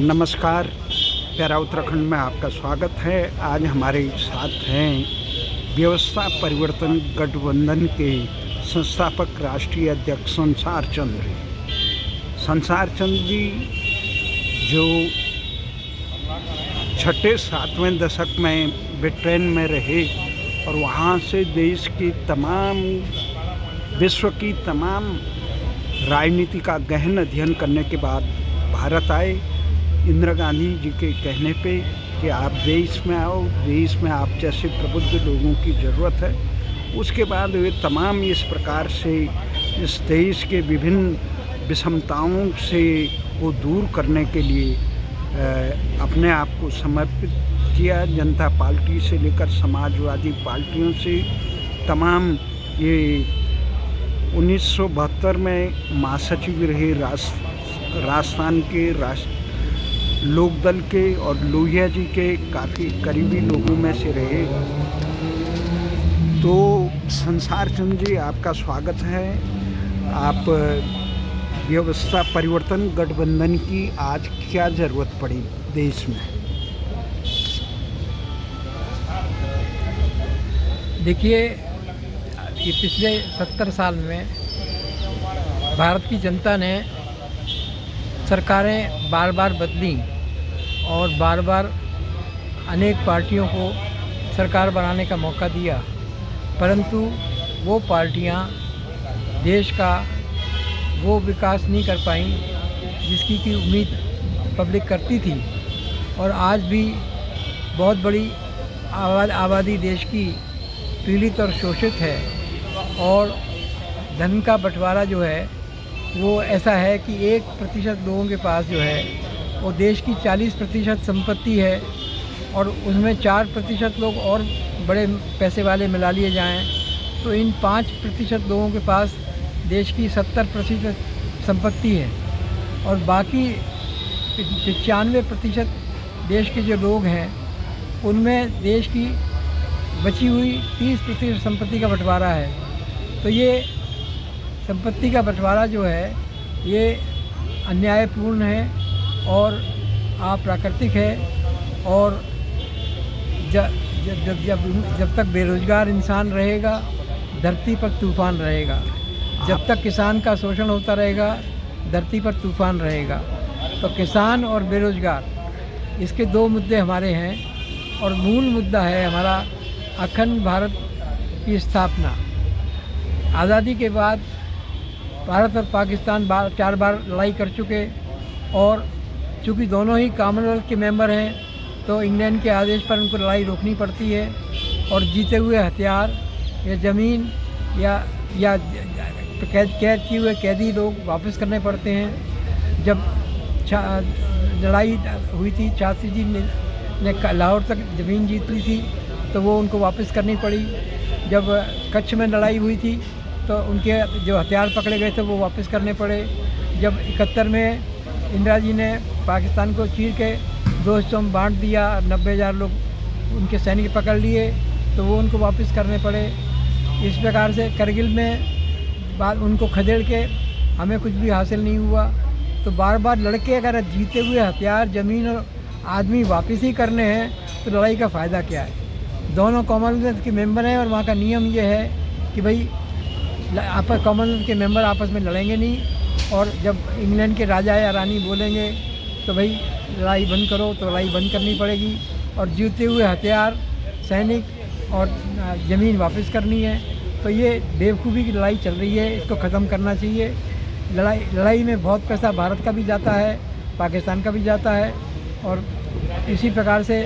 नमस्कार, प्यारा उत्तराखंड में आपका स्वागत है। आज हमारे साथ हैं व्यवस्था परिवर्तन गठबंधन के संस्थापक राष्ट्रीय अध्यक्ष संसार चंद्र। संसार चंद्र जी जो 6-7वें दशक में ब्रिटेन में रहे और वहाँ से देश की विश्व की तमाम राजनीति का गहन अध्ययन करने के बाद भारत आए। इंदिरा गांधी जी के कहने पे कि आप देश में आओ, देश में आप जैसे प्रबुद्ध लोगों की ज़रूरत है। उसके बाद वे तमाम इस प्रकार से इस देश के विभिन्न विषमताओं से को दूर करने के लिए अपने आप को समर्पित किया। जनता पार्टी से लेकर समाजवादी पार्टियों से तमाम ये 1972 में महासचिव रहे राजस्थान के लोकदल के और लोहिया जी के काफ़ी करीबी लोगों में से रहे। तो संसार चंद्र जी, आपका स्वागत है। आप व्यवस्था परिवर्तन गठबंधन की आज क्या ज़रूरत पड़ी देश में? देखिए, ये पिछले 70 साल में भारत की जनता ने सरकारें बार बार बदली और बार बार अनेक पार्टियों को सरकार बनाने का मौका दिया, परंतु वो पार्टियां देश का वो विकास नहीं कर पाईं जिसकी की उम्मीद पब्लिक करती थी। और आज भी बहुत बड़ी आबादी देश की पीड़ित और शोषित है और धन का बंटवारा जो है वो ऐसा है कि 1% लोगों के पास जो है वो देश की 40% संपत्ति है और उसमें 4% लोग और बड़े पैसे वाले मिला लिए जाएं तो इन 5% लोगों के पास देश की 70% संपत्ति है और बाकी 95% देश के जो लोग हैं उनमें देश की बची हुई 30% संपत्ति का बंटवारा है। तो ये संपत्ति का बंटवारा जो है ये अन्यायपूर्ण है और अप्राकृतिक है और जब तक बेरोजगार इंसान रहेगा धरती पर तूफान रहेगा। जब तक किसान का शोषण होता रहेगा धरती पर तूफान रहेगा। तो किसान और बेरोजगार इसके दो मुद्दे हमारे हैं और मूल मुद्दा है हमारा अखंड भारत की स्थापना। आज़ादी के बाद भारत और पाकिस्तान 4 बार लड़ाई कर चुके और चूँकि दोनों ही कॉमनवेल्थ के मेंबर हैं तो इंग्लैंड के आदेश पर उनको लड़ाई रोकनी पड़ती है और जीते हुए हथियार या ज़मीन या कैद किए हुए कैदी लोग वापस करने पड़ते हैं। जब लड़ाई हुई थी, शास्त्री जी ने लाहौर तक ज़मीन जीत ली थी तो वो उनको वापस करनी पड़ी। जब कच्छ में लड़ाई हुई थी तो उनके जो हथियार पकड़े गए थे वो वापस करने पड़े। जब 71 में इंदिरा जी ने पाकिस्तान को चीर के 2 हिस्सों में बांट दिया, 90,000 लोग उनके सैनिक पकड़ लिए तो वो उनको वापस करने पड़े। इस प्रकार से करगिल में बाद उनको खदेड़ के हमें कुछ भी हासिल नहीं हुआ। तो बार बार लड़के अगर जीते हुए हथियार, ज़मीन और आदमी वापस ही करने हैं तो लड़ाई का फ़ायदा क्या है? दोनों कॉमनवेल्थ के मेंबर हैं और वहाँ का नियम ये है कि भाई कॉमनवेल्थ के मेंबर आपस में लड़ेंगे नहीं और जब इंग्लैंड के राजा या रानी बोलेंगे तो भाई लड़ाई बंद करो तो लड़ाई बंद करनी पड़ेगी और जीते हुए हथियार, सैनिक और ज़मीन वापस करनी है। तो ये बेवकूफ़ी की लड़ाई चल रही है, इसको ख़त्म करना चाहिए। लड़ाई में बहुत पैसा भारत का भी जाता है, पाकिस्तान का भी जाता है और इसी प्रकार से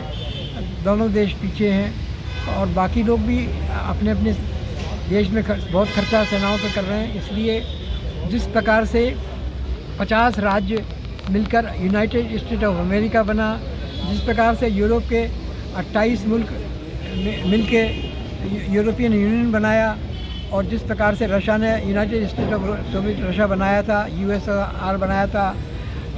दोनों देश पीछे हैं और बाकी लोग भी अपने अपने देश में बहुत खर्चा सेनाओं पर कर रहे हैं। इसलिए जिस प्रकार से 50 राज्य मिलकर यूनाइटेड स्टेट ऑफ अमेरिका बना, जिस प्रकार से यूरोप के 28 मुल्क मिलके यूरोपियन यूनियन बनाया और जिस प्रकार से रशिया ने United state of Soviet Russia बनाया था, यूएसआर बनाया था,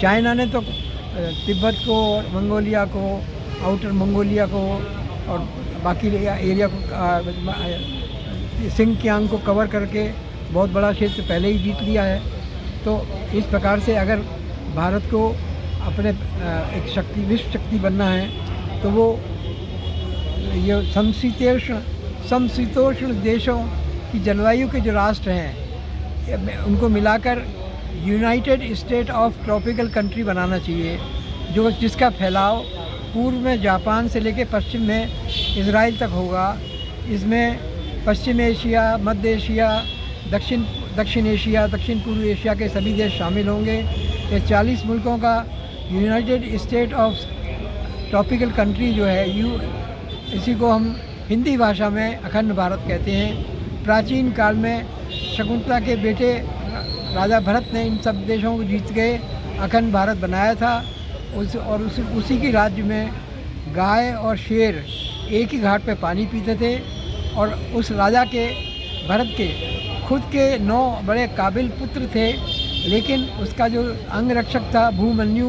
चाइना ने तो तिब्बत को, मंगोलिया को, आउटर मंगोलिया को और बाकी एरिया को सिंकियांग को कवर करके बहुत बड़ा क्षेत्र पहले ही जीत लिया है। तो इस प्रकार से अगर भारत को अपने एक शक्ति, विश्व शक्ति बनना है, तो वो ये समशीतोष्ण देशों की जलवायु के जो राष्ट्र हैं उनको मिलाकर united state of tropical country बनाना चाहिए, जो जिसका फैलाव पूर्व में जापान से लेकर पश्चिम में इजराइल तक होगा। इसमें पश्चिम एशिया, मध्य एशिया, दक्षिण एशिया, दक्षिण पूर्व एशिया के सभी देश शामिल होंगे। ये 40 मुल्कों का United state of tropical country जो है, इसी को हम हिंदी भाषा में अखंड भारत कहते हैं। प्राचीन काल में शकुंतला के बेटे राजा भरत ने इन सब देशों को जीत के अखंड भारत बनाया था। उसी के राज्य में गाय और शेर एक ही घाट पे पानी पीते थे, और उस राजा के भरत के खुद के 9 बड़े काबिल पुत्र थे, लेकिन उसका जो अंगरक्षक था भूमन्यु,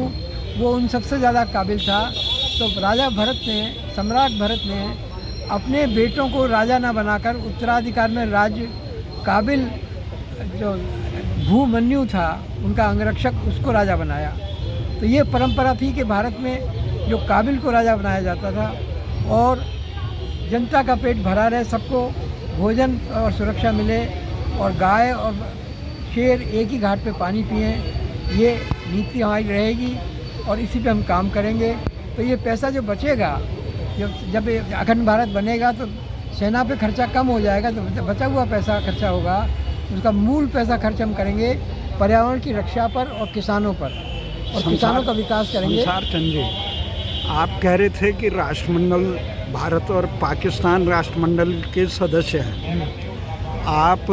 वो उन सबसे ज़्यादा काबिल था। तो राजा भरत ने, सम्राट भरत ने अपने बेटों को राजा न बनाकर उत्तराधिकार में राज्य काबिल जो भूमन्यु था उनका अंगरक्षक, उसको राजा बनाया। तो ये परंपरा थी कि भारत में जो काबिल को राजा बनाया जाता था और जनता का पेट भरा रहे, सबको भोजन और सुरक्षा मिले, और गाय और शेर एक ही घाट पे पानी पिएं, ये नीति हमारी रहेगी और इसी पे हम काम करेंगे। तो ये पैसा जो बचेगा, जब अखंड भारत बनेगा तो सेना पे खर्चा कम हो जाएगा, तो बचा हुआ पैसा खर्चा होगा, उसका मूल पैसा खर्च हम करेंगे पर्यावरण की रक्षा पर और किसानों पर, और किसानों का विकास करेंगे। आप कह रहे थे कि राष्ट्रमंडल भारत और पाकिस्तान राष्ट्रमंडल के सदस्य हैं। आप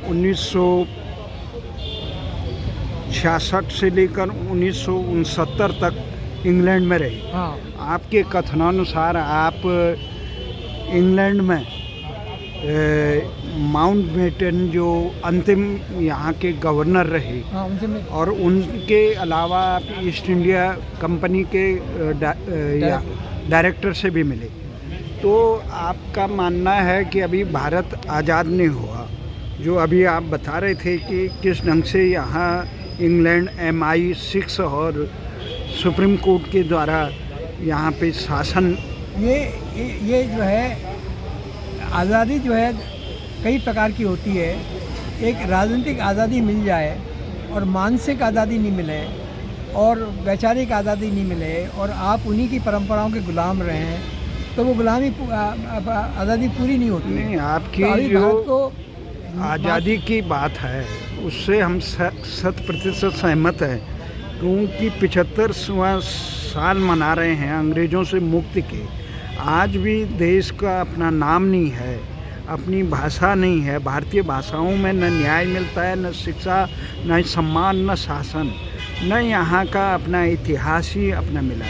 1966 से लेकर 1969 तक इंग्लैंड में रहे। हाँ। आपके कथनानुसार आप इंग्लैंड में माउंटबेटन जो अंतिम यहाँ के गवर्नर रहे, हाँ, और उनके अलावा आप ईस्ट इंडिया कंपनी के डायरेक्टर से भी मिले। तो आपका मानना है कि अभी भारत आज़ाद नहीं हुआ, जो अभी आप बता रहे थे कि किस ढंग से यहाँ इंग्लैंड MI6 और सुप्रीम कोर्ट के द्वारा यहाँ पे शासन, ये जो है आज़ादी जो है कई प्रकार की होती है। एक राजनीतिक आज़ादी मिल जाए और मानसिक आज़ादी नहीं मिले और वैचारिक आज़ादी नहीं मिले और आप उन्हीं की परंपराओं के गुलाम रहें, तो वो गुलामी आज़ादी पूरी नहीं होती। नहीं, आपकी तो जो आज़ादी की बात है उससे हम 100% सहमत हैं, क्योंकि 75वां साल मना रहे हैं अंग्रेज़ों से मुक्ति के। आज भी देश का अपना नाम नहीं है, अपनी भाषा नहीं है। भारतीय भाषाओं में न न्याय मिलता है, न शिक्षा, न सम्मान, न शासन, न यहाँ का अपना इतिहास ही अपना मिला।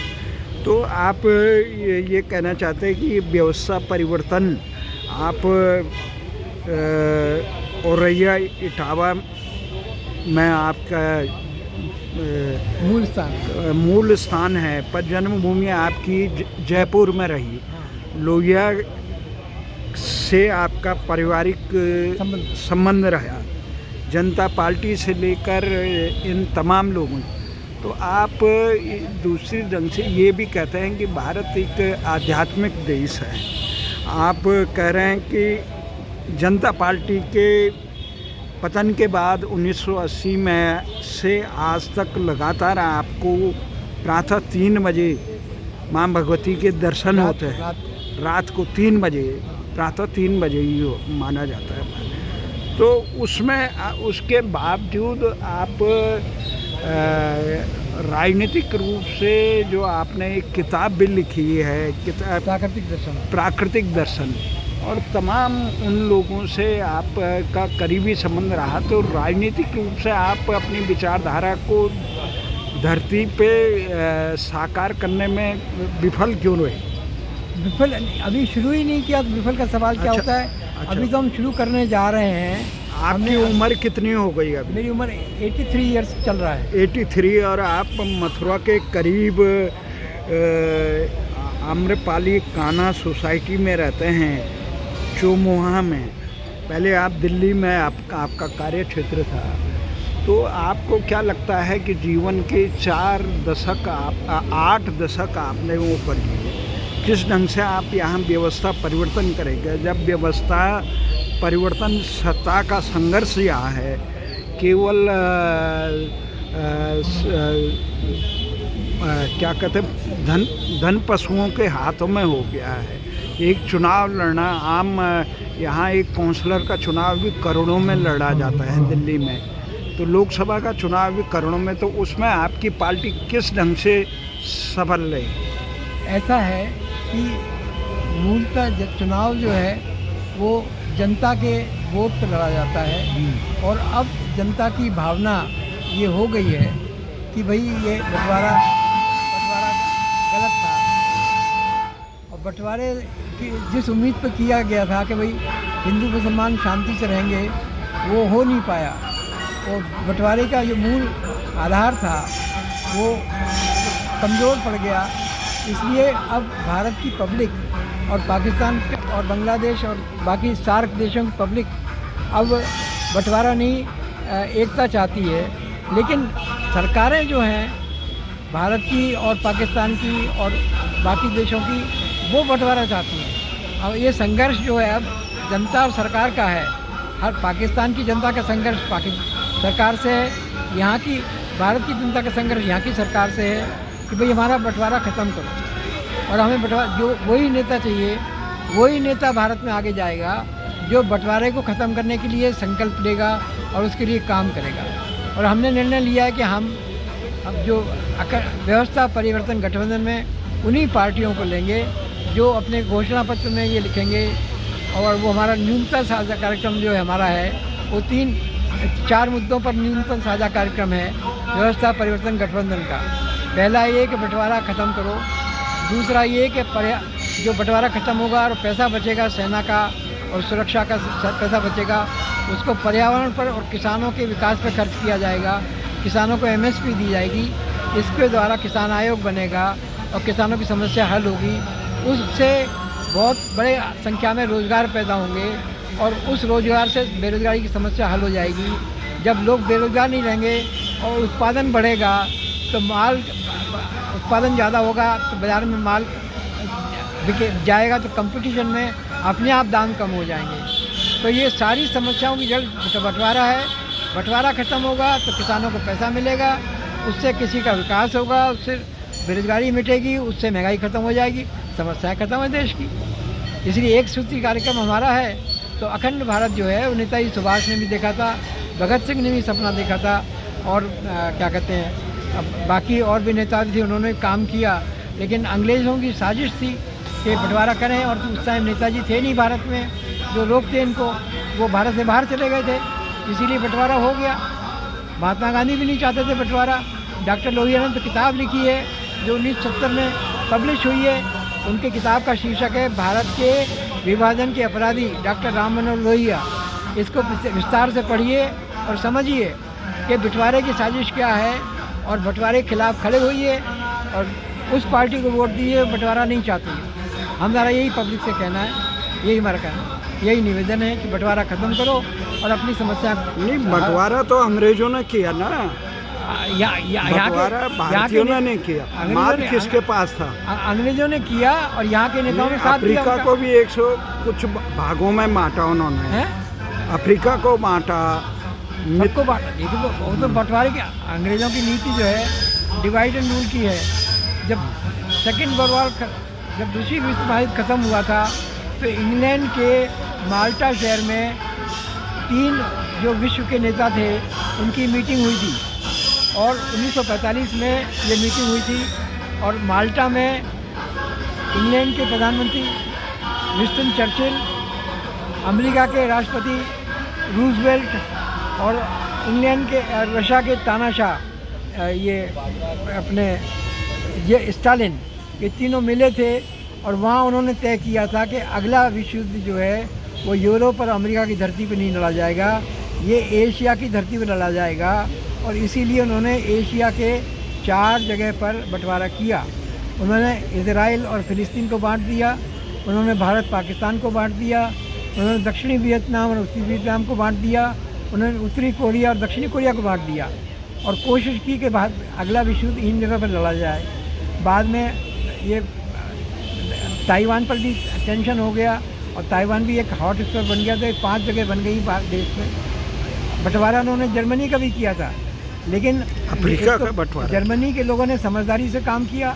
तो आप ये कहना चाहते हैं कि व्यवस्था परिवर्तन आप औरैया इटावा में आपका मूल स्थान है, पर जन्मभूमि आपकी जयपुर में रही। लोहिया से आपका पारिवारिक संबंध रहा, जनता पार्टी से लेकर इन तमाम लोगों। तो आप दूसरी ढंग से ये भी कहते हैं कि भारत एक आध्यात्मिक देश है। आप कह रहे हैं कि जनता पार्टी के पतन के बाद 1980 में से आज तक लगातार आपको प्रातः 3 बजे माँ भगवती के दर्शन होते हैं। रात को 3 बजे, प्रातः 3 बजे ही माना जाता है। तो उसमें उसके बावजूद आप राजनीतिक रूप से जो आपने एक किताब भी लिखी है, किताब प्राकृतिक दर्शन, और तमाम उन लोगों से आपका करीबी संबंध रहा, तो राजनीतिक रूप से आप अपनी विचारधारा को धरती पे साकार करने में विफल क्यों रहे? विफल अभी शुरू ही नहीं किया, तो विफल का सवाल क्या होता है? अभी तो हम शुरू करने जा रहे हैं। आपकी उम्र कितनी हो गई अभी? मेरी उम्र 83 इयर्स चल रहा है। 83, और आप मथुरा के करीब आम्रपाली कान्हा सोसाइटी में रहते हैं, चौमुहा में। पहले आप दिल्ली में आपका कार्य क्षेत्र था। तो आपको क्या लगता है कि जीवन के 8 दशक आपने वो कर लिए, किस ढंग से आप यहाँ व्यवस्था परिवर्तन करेंगे? जब व्यवस्था परिवर्तन सत्ता का संघर्ष यहाँ है, केवल क्या कहते हैं, धन पशुओं के हाथों में हो गया है। एक चुनाव लड़ना आम, यहाँ एक काउंसलर का चुनाव भी करोड़ों में लड़ा जाता है दिल्ली में, तो लोकसभा का चुनाव भी करोड़ों में, तो उसमें आपकी पार्टी किस ढंग से सफल रही? ऐसा है कि मूलतः चुनाव जो है वो जनता के वोट पर लड़ा जाता है, और अब जनता की भावना ये हो गई है कि भाई ये बंटवारा गलत था, और बंटवारे की जिस उम्मीद पर किया गया था कि भाई हिंदू मुसलमान शांति से रहेंगे, वो हो नहीं पाया, और बंटवारे का जो मूल आधार था वो कमज़ोर पड़ गया। इसलिए अब भारत की पब्लिक और पाकिस्तान और बांग्लादेश और बाकी सार्क देशों की पब्लिक अब बंटवारा नहीं, एकता चाहती है। लेकिन सरकारें जो हैं भारत की और पाकिस्तान की और बाकी देशों की, वो बंटवारा चाहती हैं। अब ये संघर्ष जो है अब जनता और सरकार का है। हर पाकिस्तान की जनता का संघर्ष सरकार से है, यहाँ की भारत की जनता का संघर्ष यहाँ की सरकार से है कि भाई हमारा बंटवारा ख़त्म करो, और हमें बंटवारा जो वही नेता चाहिए, वही नेता भारत में आगे जाएगा जो बंटवारे को ख़त्म करने के लिए संकल्प लेगा और उसके लिए काम करेगा। और हमने निर्णय लिया है कि हम अब जो व्यवस्था परिवर्तन गठबंधन में उन्हीं पार्टियों को लेंगे जो अपने घोषणा पत्र में ये लिखेंगे, और वो हमारा न्यूनतम साझा कार्यक्रम जो है हमारा है वो 4 मुद्दों पर न्यूनतम साझा कार्यक्रम है व्यवस्था परिवर्तन गठबंधन का। पहला ये कि बंटवारा ख़त्म करो, दूसरा ये कि जो बंटवारा ख़त्म होगा और पैसा बचेगा सेना का और सुरक्षा का पैसा बचेगा, उसको पर्यावरण पर और किसानों के विकास पर खर्च किया जाएगा, किसानों को MSP दी जाएगी, इसके द्वारा किसान आयोग बनेगा और किसानों की समस्या हल होगी। उससे बहुत बड़े संख्या में रोज़गार पैदा होंगे और उस रोज़गार से बेरोज़गारी की समस्या हल हो जाएगी। जब लोग बेरोज़गार नहीं रहेंगे और उत्पादन बढ़ेगा तो उत्पादन ज़्यादा होगा तो बाज़ार में माल बिके जाएगा, तो कंपटीशन में अपने आप दाम कम हो जाएंगे। तो ये सारी समस्याओं की जड़ बंटवारा है। बंटवारा ख़त्म होगा तो किसानों को पैसा मिलेगा, उससे किसी का विकास होगा, उससे बेरोज़गारी मिटेगी, उससे महंगाई ख़त्म हो जाएगी, समस्याएं ख़त्म है देश की। इसलिए एक सूत्री कार्यक्रम हमारा है। तो अखंड भारत जो है वो नेताजी सुभाष ने भी देखा था, भगत सिंह ने भी सपना देखा था, और क्या कहते हैं बाकी और भी नेता थे, उन्होंने काम किया। लेकिन अंग्रेज़ों की साजिश थी कि बंटवारा करें, और उस टाइम नेताजी थे नहीं भारत में, जो लोग थे इनको वो भारत से बाहर चले गए थे, इसीलिए बंटवारा हो गया। महात्मा गांधी भी नहीं चाहते थे बंटवारा। डॉक्टर लोहिया ने तो किताब लिखी है जो 1970 में पब्लिश हुई है। उनकी किताब का शीर्षक है भारत के विभाजन के अपराधी डॉक्टर राम मनोहर लोहिया। इसको विस्तार से पढ़िए और समझिए कि बंटवारे की साजिश क्या है, और बंटवारे के खिलाफ खड़े होइए और उस पार्टी को वोट दीजिए बंटवारा नहीं चाहती है। हमारा यही पब्लिक से कहना है, यही हमारा कहना है, यही निवेदन है कि बंटवारा ख़त्म करो और अपनी समस्या। नहीं, बंटवारा तो अंग्रेजों ने किया ना, बंटवारा भारतीयों ने नहीं किया। माल किसके पास था? अंग्रेजों ने किया, और यहाँ के नेताओं ने साथ दिया। अफ्रीका को भी 100 कुछ भागों में बांटा उन्होंने, अफ्रीका को बांटा, सबको बांटा। लेकिन वो तो बंटवारे की अंग्रेज़ों की नीति जो है डिवाइड एंड रूल की है। जब सेकेंड वर्ल्ड वॉर, जब दूसरी विश्व महायुद्ध ख़त्म हुआ था तो इंग्लैंड के माल्टा शहर में 3 जो विश्व के नेता थे उनकी मीटिंग हुई थी, और 1945 में ये मीटिंग हुई थी। और माल्टा में इंग्लैंड के प्रधानमंत्री विंस्टन चर्चिल, अमेरिका के राष्ट्रपति रूजवेल्ट और इंग्लैंड के रशिया के तानाशाह ये स्टालिन, ये तीनों मिले थे। और वहाँ उन्होंने तय किया था कि अगला विश्व युद्ध जो है वो यूरोप और अमेरिका की धरती पर नहीं लड़ा जाएगा, ये एशिया की धरती पर लड़ा जाएगा। और इसीलिए उन्होंने एशिया के 4 जगह पर बंटवारा किया। उन्होंने इजराइल और फ़िलिस्तीन को बांट दिया, उन्होंने भारत पाकिस्तान को बांट दिया, उन्होंने दक्षिणी वियतनाम और उत्तरी वियतनाम को बांट दिया, उन्होंने उत्तरी कोरिया और दक्षिणी कोरिया को बांट दिया और कोशिश की कि बाद अगला विश्व युद्ध इन जगह पर लड़ा जाए। बाद में ये ताइवान पर भी टेंशन हो गया और ताइवान भी एक हॉट स्पॉट बन गया, तो 5 जगह बन गई देश में। बंटवारा उन्होंने जर्मनी का भी किया था, लेकिन अफ्रीका का बंटवारा जर्मनी के लोगों ने समझदारी से काम किया।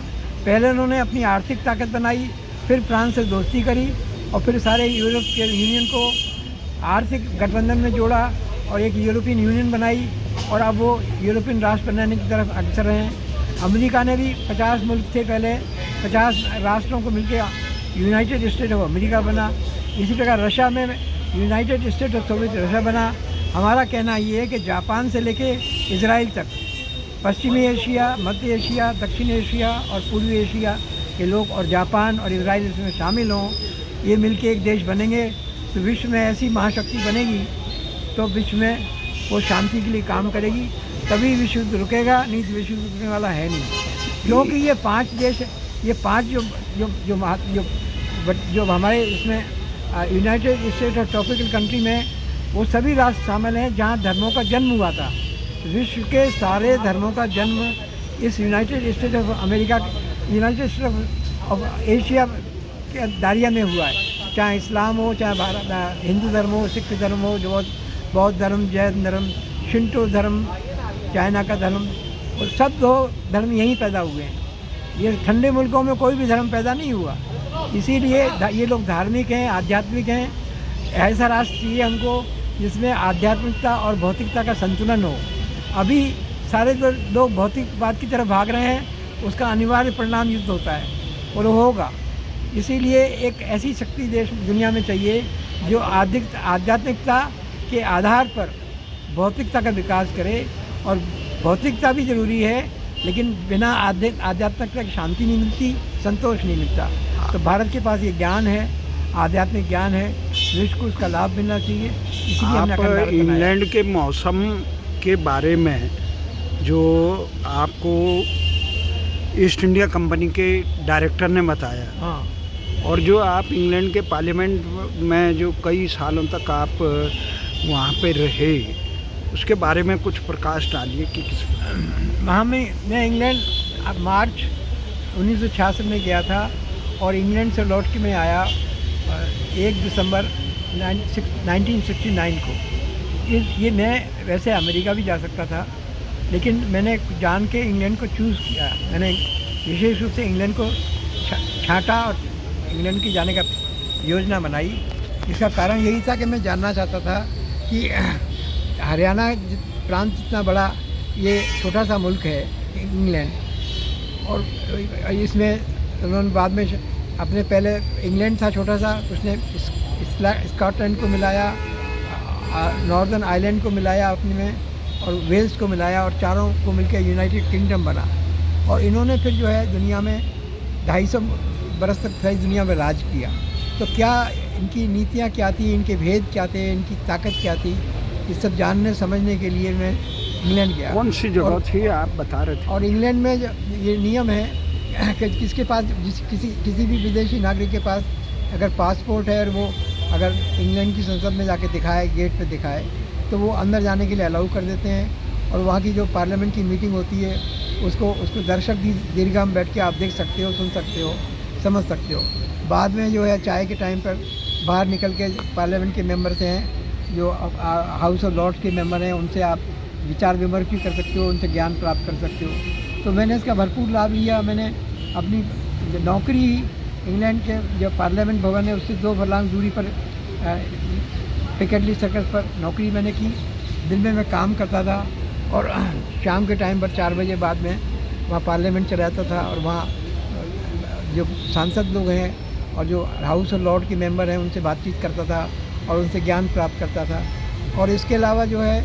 पहले उन्होंने अपनी आर्थिक ताकत बनाई, फिर फ्रांस से दोस्ती करी और फिर सारे यूरोप के यूनियन को आर्थिक गठबंधन में जोड़ा और एक यूरोपियन यूनियन बनाई और अब वो यूरोपियन राष्ट्र बनाने की तरफ अग्रसर हैं। अमेरिका ने भी 50 मुल्क थे पहले, 50 राष्ट्रों को मिलकर यूनाइटेड स्टेट ऑफ अमेरिका बना। इसी प्रकार रशिया में United state of Soviet Russia बना। हमारा कहना ये है कि जापान से लेके इजराइल तक पश्चिमी एशिया, मध्य एशिया, दक्षिण एशिया और पूर्वी एशिया के लोग और जापान और इजराइल इसमें शामिल हों, ये मिलके एक देश बनेंगे तो विश्व में ऐसी महाशक्ति बनेगी, तो विश्व में वो शांति के लिए काम करेगी, तभी विश्व युद्ध रुकेगा, नहीं तो विश्व युद्ध रुकने वाला है नहीं। क्योंकि ये 5 देश, ये 5 जो हमारे इसमें United state of tropical country में वो सभी राष्ट्र शामिल हैं जहाँ धर्मों का जन्म हुआ था। विश्व के सारे धर्मों का जन्म इस United state of America, United state of Asia के दायरे में हुआ है। चाहे इस्लाम हो, चाहे भारत हिंदू धर्म हो, सिख धर्म हो, जो बौद्ध धर्म, जैन धर्म, शिंटो धर्म, चाइना का धर्म, और सब धर्म यहीं पैदा हुए हैं। ये ठंडे मुल्कों में कोई भी धर्म पैदा नहीं हुआ। इसीलिए ये लोग धार्मिक हैं, आध्यात्मिक हैं। ऐसा राष्ट्र चाहिए हमको जिसमें आध्यात्मिकता और भौतिकता का संतुलन हो। अभी सारे लोग भौतिकवाद की तरफ भाग रहे हैं, उसका अनिवार्य परिणाम युद्ध होता है और वो होगा। इसीलिए एक ऐसी शक्ति देश दुनिया में चाहिए जो आध्यात्मिकता के आधार पर भौतिकता का विकास करे। और भौतिकता भी ज़रूरी है, लेकिन बिना आध्यात्मिकता की शांति नहीं मिलती, संतोष नहीं मिलता। तो भारत के पास ये ज्ञान है, आध्यात्मिक ज्ञान है, विश्व को उसका लाभ मिलना चाहिए। इसीलिए हमने अखंड भारत बनाया। इंग्लैंड के मौसम के बारे में जो आपको ईस्ट इंडिया कंपनी के डायरेक्टर ने बताया, हाँ, और जो आप इंग्लैंड के पार्लियामेंट में जो कई सालों तक आप वहाँ पे रहे, उसके बारे में कुछ प्रकाश डालिए कि किस। वहाँ मैं इंग्लैंड मार्च 1966 में गया था और इंग्लैंड से लौट के मैं आया 1 दिसंबर 1969 को। ये मैं वैसे अमेरिका भी जा सकता था, लेकिन मैंने जान के इंग्लैंड को चूज़ किया। मैंने विशेष रूप से इंग्लैंड को छांटा और इंग्लैंड की जाने का योजना बनाई। इसका कारण यही था कि मैं जानना चाहता था कि हरियाणा प्रांत जितना बड़ा ये छोटा सा मुल्क है इंग्लैंड, और इसमें उन्होंने बाद में अपने पहले इंग्लैंड था छोटा सा, उसने स्कॉटलैंड को मिलाया, नॉर्दर्न आयरलैंड को मिलाया अपने में, और वेल्स को मिलाया, और चारों को मिलकर यूनाइटेड किंगडम बना। और इन्होंने फिर जो है दुनिया में 250 बरस तक सारी दुनिया में राज किया। तो क्या इनकी नीतियाँ क्या थी, इनके भेद क्या थे, इनकी ताकत क्या थी, ये सब जानने समझने के लिए मैं इंग्लैंड गया। कौन सी जगह थी आप बता रहे थे? और इंग्लैंड में ये नियम है कि किसके पास किसी भी विदेशी नागरिक के पास अगर पासपोर्ट है और वो अगर इंग्लैंड की संसद में जाके दिखाए, गेट पे दिखाए, तो वो अंदर जाने के लिए अलाउ कर देते हैं। और वहाँ की जो पार्लियामेंट की मीटिंग होती है उसको दर्शक दीर्घा में बैठ के आप देख सकते हो, सुन सकते हो, समझ सकते हो। बाद में जो है चाय के टाइम पर बाहर निकल के पार्लियामेंट के मेंबर से हैं, जो हाउस ऑफ लॉर्ड्स के मेंबर हैं, उनसे आप विचार विमर्श भी कर सकते हो, उनसे ज्ञान प्राप्त कर सकते हो। तो मैंने इसका भरपूर लाभ लिया। मैंने अपनी नौकरी इंग्लैंड के जो पार्लियामेंट भवन है उससे 2 फरलांग दूरी पर पिकेडली सर्कस पर नौकरी मैंने की। दिन में मैं काम करता था और शाम के टाइम पर 4 बजे बाद में वहाँ पार्लियामेंट चला जाता था, और वहाँ जो सांसद लोग हैं और जो हाउस ऑफ लॉर्ड के मेंबर हैं उनसे बातचीत करता था और उनसे ज्ञान प्राप्त करता था। और इसके अलावा जो है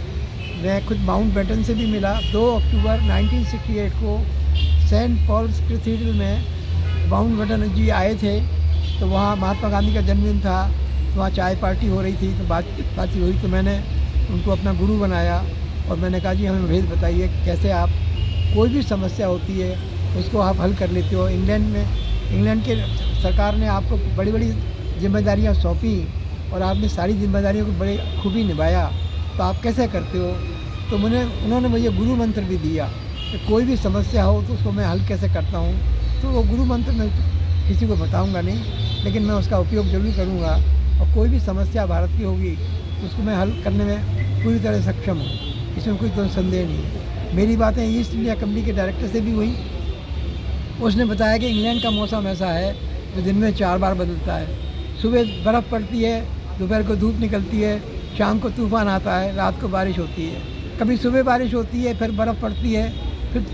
मैं खुद माउंट बैटन से भी मिला। 2 अक्टूबर 1968 को सेंट पॉल्स कैथेड्रल में माउंट बैटन जी आए थे, तो वहाँ महात्मा गांधी का जन्मदिन था, वहाँ चाय पार्टी हो रही थी, तो बातचीत हुई। तो मैंने उनको अपना गुरु बनाया और मैंने कहा जी हमें भेद बताइए कि कैसे आप कोई भी समस्या होती है उसको आप हल कर लेते हो। इंग्लैंड के सरकार ने आपको बड़ी बड़ी जिम्मेदारियाँ सौंपी और आपने सारी जिम्मेदारियों को बड़े खूबी निभाया। तो आप कैसे करते हो? तो उन्होंने मुझे गुरु मंत्र भी दिया कि कोई भी समस्या हो तो उसको मैं हल कैसे करता हूँ। तो वो गुरु मंत्र मैं किसी को बताऊँगा नहीं, लेकिन मैं उसका उपयोग ज़रूर करूँगा, और कोई भी समस्या भारत की होगी उसको मैं हल करने में पूरी तरह सक्षम हूँ, इसमें कोई तो संदेह नहीं है। मेरी बातें ईस्ट इंडिया कंपनी के डायरेक्टर से भी हुई। उसने बताया कि इंग्लैंड का मौसम ऐसा है जो दिन में 4 बार बदलता है। सुबह बर्फ़ पड़ती है, दोपहर को धूप निकलती है, शाम को तूफ़ान आता है, रात को बारिश होती है। कभी सुबह बारिश होती है, फिर बर्फ़ पड़ती है, फिर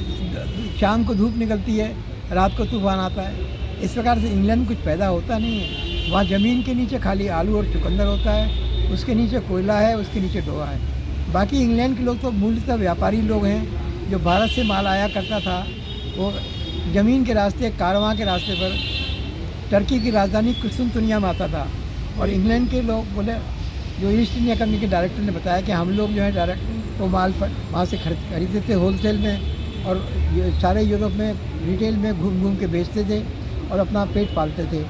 शाम को धूप निकलती है, रात को तूफ़ान आता है। इस प्रकार से इंग्लैंड में कुछ पैदा होता नहीं है। वहाँ ज़मीन के नीचे खाली आलू और चुकंदर होता है, उसके नीचे कोयला है, उसके नीचे लोहा है। बाकी इंग्लैंड के लोग तो मूलतः व्यापारी लोग हैं। जो भारत से माल आया करता था वो ज़मीन के रास्ते, कारवां के रास्ते पर टर्की की राजधानी कुस्तुनतुनिया में आता था। और इंग्लैंड के लोग बोले, जो ईस्ट इंडिया कंपनी के डायरेक्टर ने बताया कि हम लोग जो है डायरेक्ट वो माल पर वहाँ से खरीदते थे होलसेल में, और सारे यूरोप में रिटेल में घूम घूम के बेचते थे और अपना पेट पालते थे।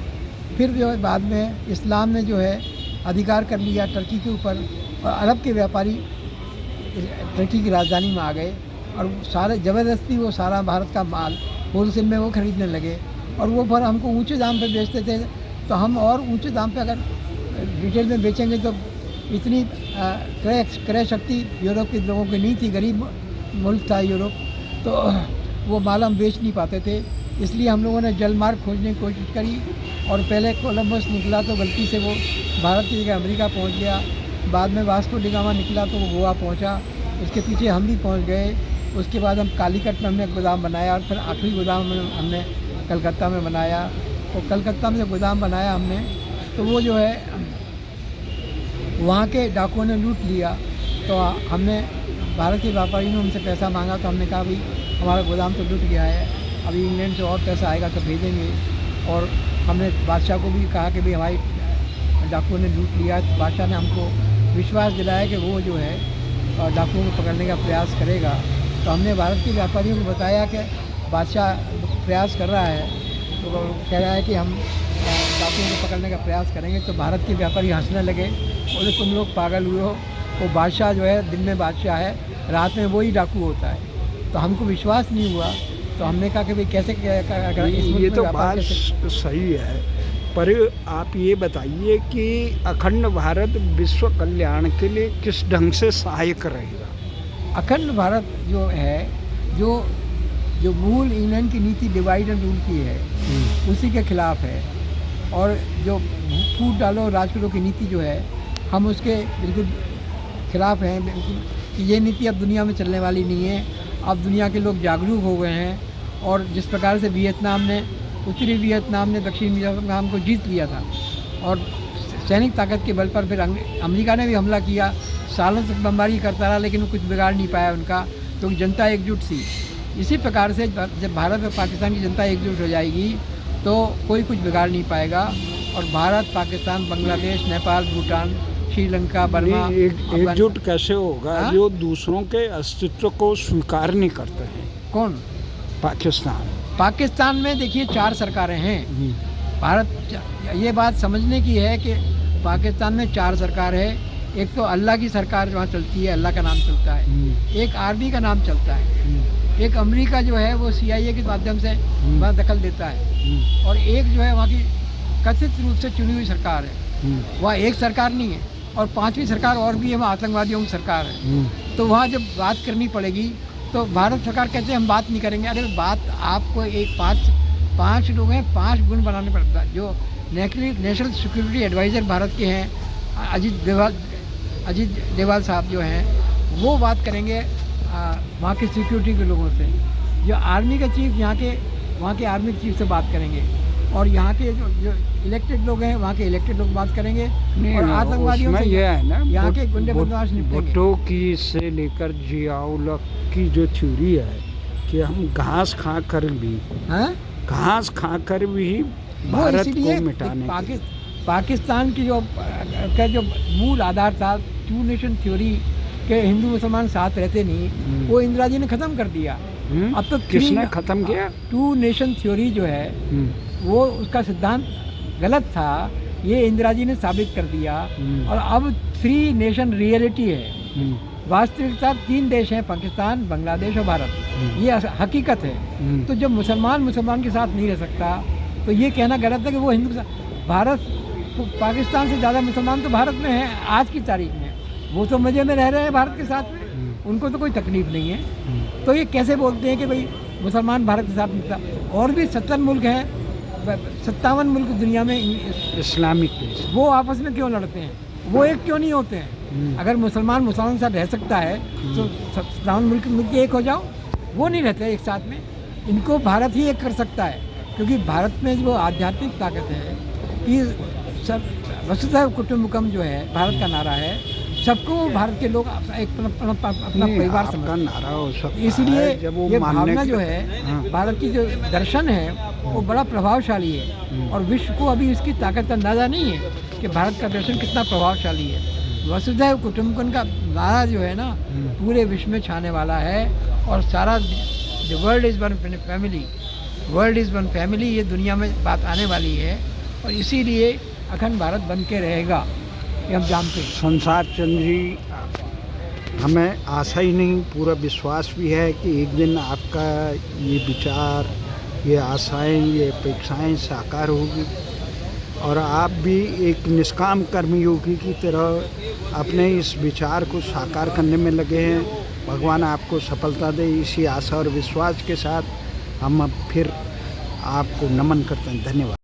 फिर जो है बाद में इस्लाम ने जो है अधिकार कर लिया टर्की के ऊपर, और अरब के व्यापारी टर्की की राजधानी में आ गए, और सारे ज़बरदस्ती वो सारा भारत का माल होलसेल में वो खरीदने लगे, और वो फिर हमको ऊंचे दाम पे बेचते थे। तो हम और ऊंचे दाम पे अगर रिटेल में बेचेंगे तो इतनी क्रय शक्ति यूरोप के लोगों की नहीं थी, गरीब मुल्क था यूरोप, तो वो माल हम बेच नहीं पाते थे। इसलिए हम लोगों ने जल मार्ग खोजने की कोशिश करी, और पहले कोलंबस निकला तो गलती से वो भारत की जगह अमेरिका पहुंच गया। बाद में वास्को डी गामा निकला तो वो गोवा पहुंचा, उसके पीछे हम भी पहुंच गए। उसके बाद हम कालीकट में हमने गोदाम बनाया, और फिर आखिरी गोदाम हमने कलकत्ता में बनाया। और कलकत्ता में जब गोदाम बनाया हमने, तो वो जो है वहाँ के डाकुओं ने लूट लिया। तो हमने भारत के व्यापारी ने हमसे पैसा मांगा, तो हमने कहा भाई हमारा गोदाम तो लूट गया है, अभी इंग्लैंड से और पैसा आएगा तो भेजेंगे। और हमने बादशाह को भी कहा कि भाई हमारी डाकुओं ने लूट लिया। तो बादशाह ने हमको विश्वास दिलाया कि वो जो है डाकुओं को पकड़ने का प्रयास करेगा। तो हमने भारत के व्यापारियों को बताया कि बादशाह प्रयास कर रहा है, तो वो कह रहा है कि हम डाकुओं को पकड़ने का प्रयास करेंगे। तो भारत के व्यापारी हंसने लगे, बोले तुम लोग पागल हुए हो, वो बादशाह जो है दिन में बादशाह है, रात में वही डाकू होता है। तो हमको विश्वास नहीं हुआ। तो हमने कहा कि भाई कैसे ये तो बात सही है, पर आप ये बताइए कि अखंड भारत विश्व कल्याण के लिए किस ढंग से सहायक रहेगा? अखंड भारत जो है, जो मूल इंग्लैंड की नीति डिवाइड एंड रूल की है, उसी के खिलाफ है। और जो फूट डालो राज करो की नीति जो है, हम उसके बिल्कुल खिलाफ हैं बिल्कुल, कि ये नीति अब दुनिया में चलने वाली नहीं है। अब दुनिया के लोग जागरूक हो गए हैं, और जिस प्रकार से उत्तरी वियतनाम ने दक्षिण वियतनाम को जीत लिया था, और सैनिक ताकत के बल पर फिर अमेरिका ने भी हमला किया, सालों तक बमबारी करता रहा, लेकिन वो कुछ बिगाड़ नहीं पाया उनका, क्योंकि जनता एकजुट थी। इसी प्रकार से जब भारत और पाकिस्तान की जनता एकजुट हो जाएगी तो कोई कुछ बिगाड़ नहीं पाएगा। और भारत, पाकिस्तान, बांग्लादेश, नेपाल, भूटान, श्रीलंका, बर्मा एकजुट कैसे होगा? हाँ? जो दूसरों के अस्तित्व को स्वीकार नहीं करते हैं। कौन? पाकिस्तान में देखिए 4 सरकारें हैं। भारत, ये बात समझने की है कि पाकिस्तान में 4 सरकार है। एक तो अल्लाह की सरकार वहाँ चलती है, अल्लाह का नाम चलता है। एक आर्मी का नाम चलता है। एक अमेरिका जो है वो CIA के माध्यम से वहाँ दखल देता है। और एक जो है वहाँ की कथित रूप से चुनी हुई सरकार है। वहाँ एक सरकार नहीं है, और 5वीं सरकार और भी है, वहाँ आतंकवादियों की सरकार है। तो वहाँ जब बात करनी पड़ेगी तो भारत सरकार कहते हैं हम बात नहीं करेंगे। अरे बात आपको एक 5 लोग हैं, 5 गुण बनाने पड़ता है। जो नेशनल सिक्योरिटी एडवाइज़र भारत के हैं, अजीत डोभाल साहब जो हैं, वो बात करेंगे वहाँ के सिक्योरिटी के लोगों से। जो आर्मी का चीफ वहाँ के आर्मी चीफ से बात करेंगे, और यहाँ के जो इलेक्टेड लोग हैं वहाँ के इलेक्टेड लोग बात करेंगे। और आतंकवादियों से ये है ना, यहाँ के गुंडे बदमाश निपटेंगे। भुट्टो की से लेकर जियाउल की जो थ्योरी है कि हम घास खाकर भी भारत को मिटाने पाकिस्तान की जो मूल आधार था 2 नेशन थ्योरी के हिंदू मुसलमान साथ रहते नहीं, वो इंदिरा जी ने ख़त्म कर दिया। अब तो किसने ख़त्म किया? 2 नेशन थ्योरी जो है वो उसका सिद्धांत गलत था, ये इंदिरा जी ने साबित कर दिया। और अब 3 नेशन रियलिटी है। वास्तविकता 3 देश हैं, पाकिस्तान, बांग्लादेश और भारत। ये हकीकत है। तो जब मुसलमान के साथ नहीं रह सकता तो ये कहना गलत है कि वो भारत पाकिस्तान से ज़्यादा मुसलमान तो भारत में हैं आज की तारीख में। वो तो मज़े में रह रहे हैं भारत के साथ में, उनको तो कोई तकलीफ़ नहीं है। तो ये कैसे बोलते हैं कि भाई मुसलमान भारत के साथ मिलता? और भी 70 मुल्क हैं, 57 मुल्क दुनिया में इस्लामिक देश, वो आपस में क्यों लड़ते हैं? वो एक क्यों नहीं होते हैं? अगर मुसलमान के साथ रह सकता है तो 57 मुल्क एक हो जाओ। वो नहीं रहते एक साथ में। इनको भारत ही एक कर सकता है, क्योंकि भारत में जो आध्यात्मिक ताकत है कि सब वसुधैव कुटुंबकम जो है भारत का नारा है, सबको भारत के लोग एक अपना परिवार समझते हैं। नारा हो सकता है, इसलिए जब वो ये मानने भावना की- जो है भारत की जो दर्शन है वो बड़ा प्रभावशाली है, और विश्व को अभी इसकी ताकत का अंदाज़ा नहीं है कि भारत का दर्शन कितना प्रभावशाली है। वसुधैव कुटुंबकम का नारा जो है ना पूरे विश्व में छाने वाला है, और सारा the world is one family, world is one family, ये दुनिया में बात आने वाली है। और इसीलिए अखंड भारत बन के रहेगा, ये हम जानते हैं। संसार चंद्र जी, हमें आशा ही नहीं, पूरा विश्वास भी है कि एक दिन आपका ये विचार, ये आशाएं, ये अपेक्षाएं साकार होगी, और आप भी एक निष्काम कर्मयोगी की तरह अपने इस विचार को साकार करने में लगे हैं। भगवान आपको सफलता दे, इसी आशा और विश्वास के साथ हम अब फिर आपको नमन करते हैं। धन्यवाद।